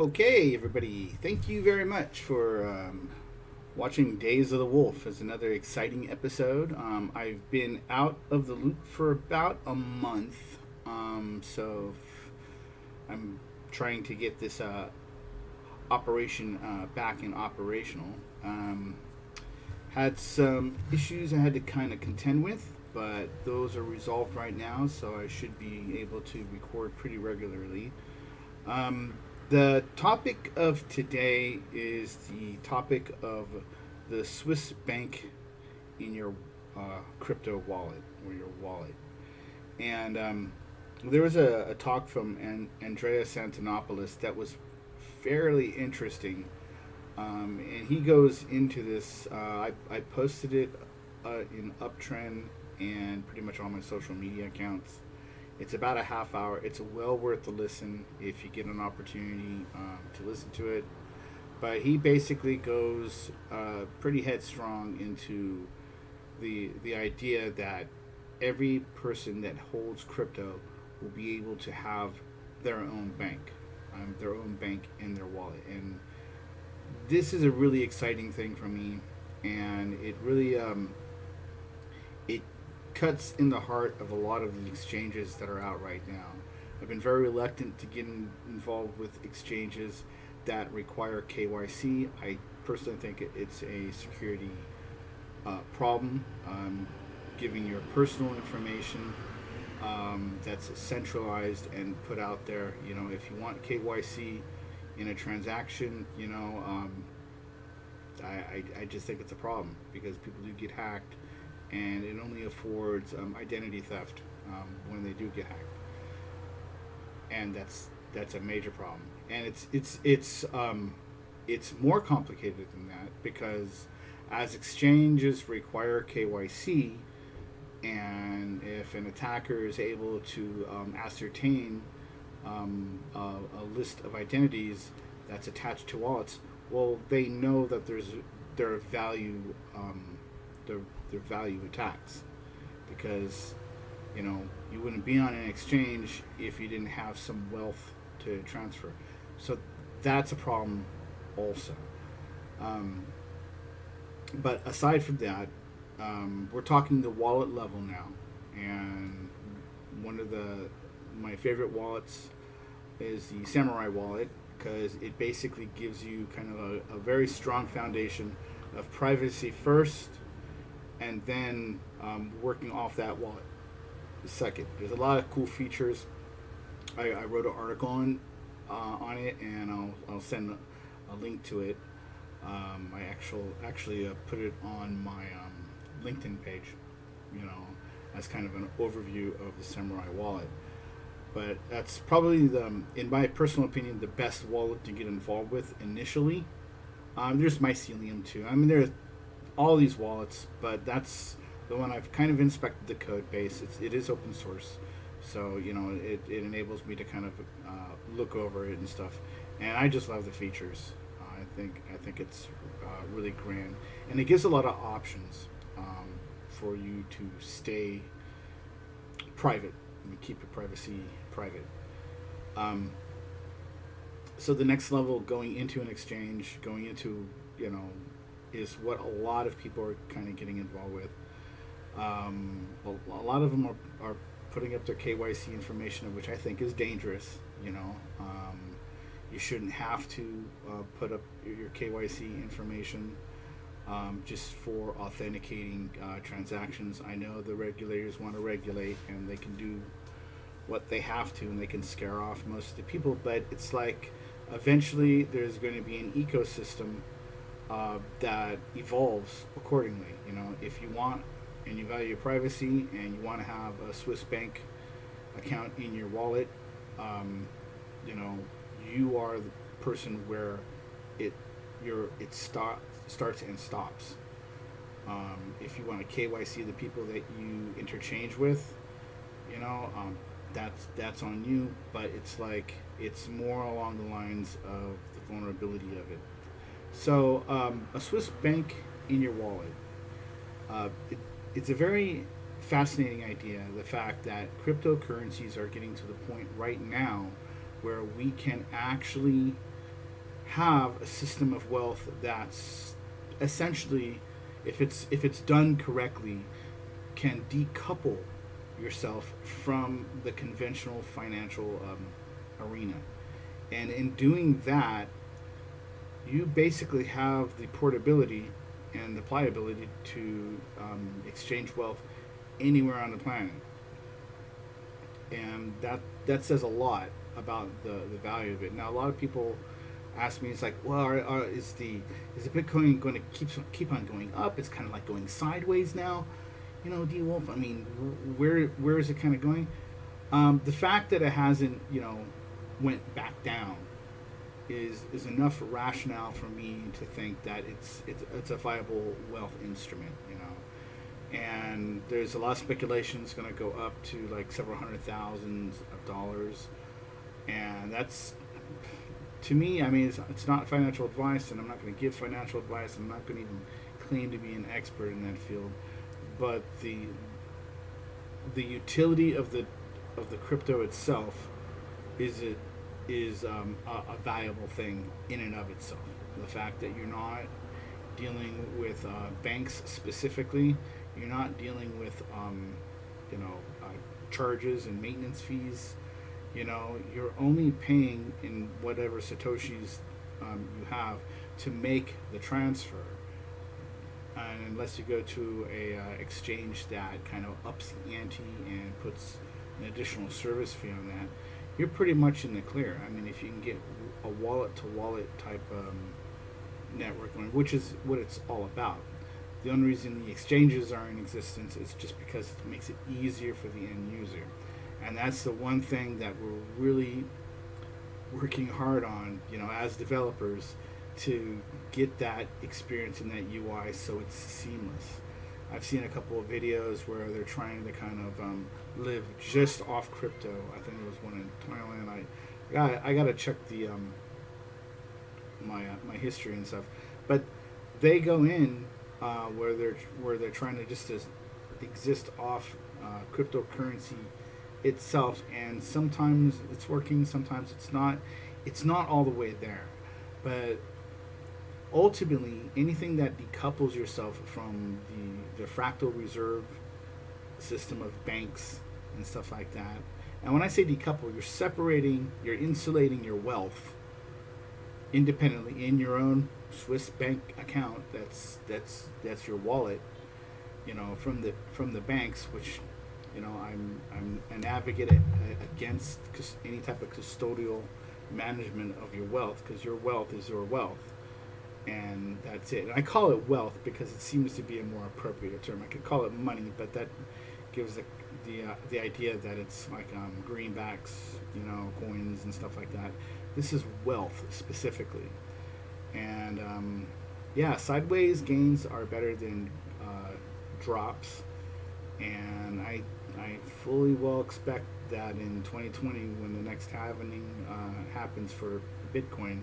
Okay, everybody, thank you very much for watching Days of the Wolf as another exciting episode. I've been out of the loop for about a month, I'm trying to get this operation back in operational. Had some issues I had to kind of contend with, but those are resolved right now, so I should be able to record pretty regularly. Um, the topic of today is the topic of the Swiss bank in your crypto wallet or your wallet. And there was a talk from Andrea Santonopoulos that was fairly interesting. And he goes into this. I posted it in Uptrend and pretty much all my social media accounts. It's about a half hour. It's well worth the listen if you get an opportunity to listen to it. But he basically goes pretty headstrong into the idea that every person that holds crypto will be able to have their own bank in their wallet, and this is a really exciting thing for me, and it really it cuts in the heart of a lot of the exchanges that are out right now. I've been very reluctant to get involved with exchanges that require KYC. I personally think it's a security problem. Giving your personal information that's centralized and put out there. If you want KYC in a transaction, I just think it's a problem because people do get hacked, and it only affords identity theft when they do get hacked, and that's a major problem. And it's more complicated than that because as exchanges require KYC, and if an attacker is able to ascertain a list of identities that's attached to wallets, well, they know that their value their value attacks because you wouldn't be on an exchange if you didn't have some wealth to transfer. So that's a problem also. Um, but aside from that, we're talking the wallet level now, and one of the my favorite wallets is the Samurai wallet because it basically gives you kind of a very strong foundation of privacy first, and then working off that wallet second. There's a lot of cool features. I wrote an article on it, and I'll send a link to it. I actually put it on my LinkedIn page, as kind of an overview of the Samurai wallet. But that's probably in my personal opinion, the best wallet to get involved with initially. There's Mycelium too. I mean, there's all these wallets, but that's the one I've kind of inspected the code base. It is open source, so it enables me to kind of look over it and stuff. And I just love the features. I think it's really grand, and it gives a lot of options for you to stay private and keep your privacy private. Um, so the next level, going into an exchange, going into is what a lot of people are kind of getting involved with. A lot of them are putting up their KYC information, which I think is dangerous. You shouldn't have to put up your KYC information just for authenticating transactions. I know the regulators want to regulate, and they can do what they have to, and they can scare off most of the people. But it's like eventually there's going to be an ecosystem that evolves accordingly. If you want and you value your privacy and you want to have a Swiss bank account in your wallet, you know, you are the person where it starts and stops. If you want to KYC the people that you interchange with, that's on you. But it's more along the lines of the vulnerability of it. So a Swiss bank in your wallet. It's a very fascinating idea. The fact that cryptocurrencies are getting to the point right now where we can actually have a system of wealth that's essentially, if it's done correctly, can decouple yourself from the conventional financial arena. And in doing that, you basically have the portability and the pliability to exchange wealth anywhere on the planet. And that says a lot about the value of it. Now, a lot of people ask me, it's like, well, is the Bitcoin going to keep on going up? It's kind of like going sideways now. D Wolf. I mean, where is it kind of going? The fact that it hasn't, went back down is enough rationale for me to think that it's a viable wealth instrument. And there's a lot of speculation it's going to go up to like several hundred thousands of dollars, and that's, to me, I mean, it's not financial advice, and I'm not going to give financial advice. I'm not going to even claim to be an expert in that field, but the utility of the crypto itself is a valuable thing in and of itself. The fact that you're not dealing with banks specifically, you're not dealing with charges and maintenance fees. You're only paying in whatever satoshis you have to make the transfer. And unless you go to a exchange that kind of ups the ante and puts an additional service fee on that, you're pretty much in the clear. I mean, if you can get a wallet-to-wallet type network going, which is what it's all about. The only reason the exchanges are in existence is just because it makes it easier for the end user. And that's the one thing that we're really working hard on, as developers, to get that experience in that UI so it's seamless. I've seen a couple of videos where they're trying to kind of live just off crypto. I think there was one in Thailand. I got to check the my history and stuff, but they go in where they're trying to just exist off cryptocurrency itself, and sometimes it's working, sometimes it's not. It's not all the way there, but ultimately, anything that decouples yourself from the fractal reserve system of banks and stuff like that. And when I say decouple, you're insulating your wealth independently in your own Swiss bank account. That's your wallet, from the banks, which, I'm an advocate against any type of custodial management of your wealth, because your wealth is your wealth. And that's it. And I call it wealth because it seems to be a more appropriate term. I could call it money, but that gives the idea that it's like greenbacks, coins and stuff like that. This is wealth specifically. And sideways gains are better than drops. And I fully well expect that in 2020, when the next halving happens for Bitcoin,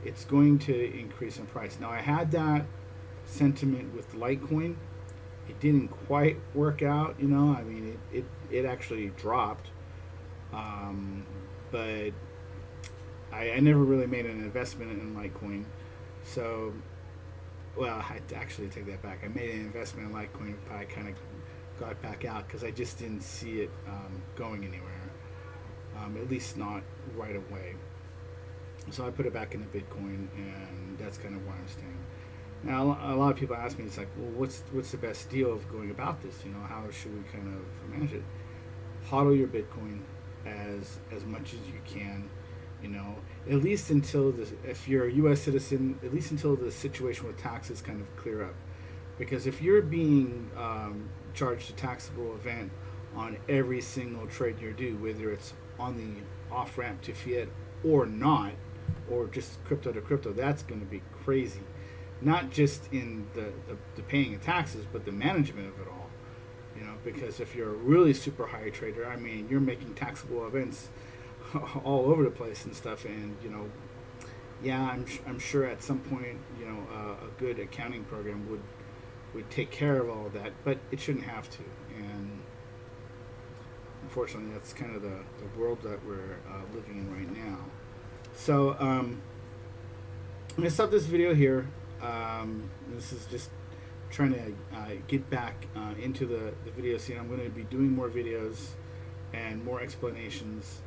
it's going to increase in price. Now, I had that sentiment with Litecoin. It didn't quite work out, I mean, it actually dropped. But I never really made an investment in Litecoin. So, well, I actually take that back. I made an investment in Litecoin, but I kind of got back out because I just didn't see it going anywhere, at least not right away. So I put it back into Bitcoin, and that's kind of where I'm staying. Now, a lot of people ask me, it's like, well, what's the best deal of going about this? How should we kind of manage it? HODL your Bitcoin as much as you can, at least until if you're a U.S. citizen, at least until the situation with taxes kind of clear up. Because if you're being charged a taxable event on every single trade you do, whether it's on the off-ramp to fiat or not, or just crypto to crypto, that's going to be crazy. Not just in the paying of taxes, but the management of it all. Because if you're a really super high trader, I mean, you're making taxable events all over the place and stuff. And I'm sure at some point, a good accounting program would take care of all of that, but it shouldn't have to. And unfortunately, that's kind of the world that we're living in right now. So I'm gonna stop this video here. This is just trying to get back into the video scene. I'm going to be doing more videos and more explanations,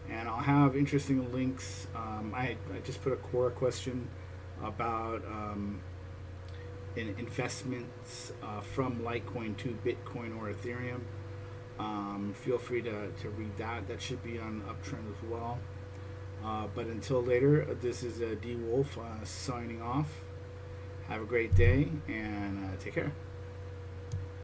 and I'll have interesting links. I just put a core question about investments from Litecoin to Bitcoin or Ethereum. Feel free to read that. That should be on Uptrend as well. But until later, this is D Wolf signing off. Have a great day and take care.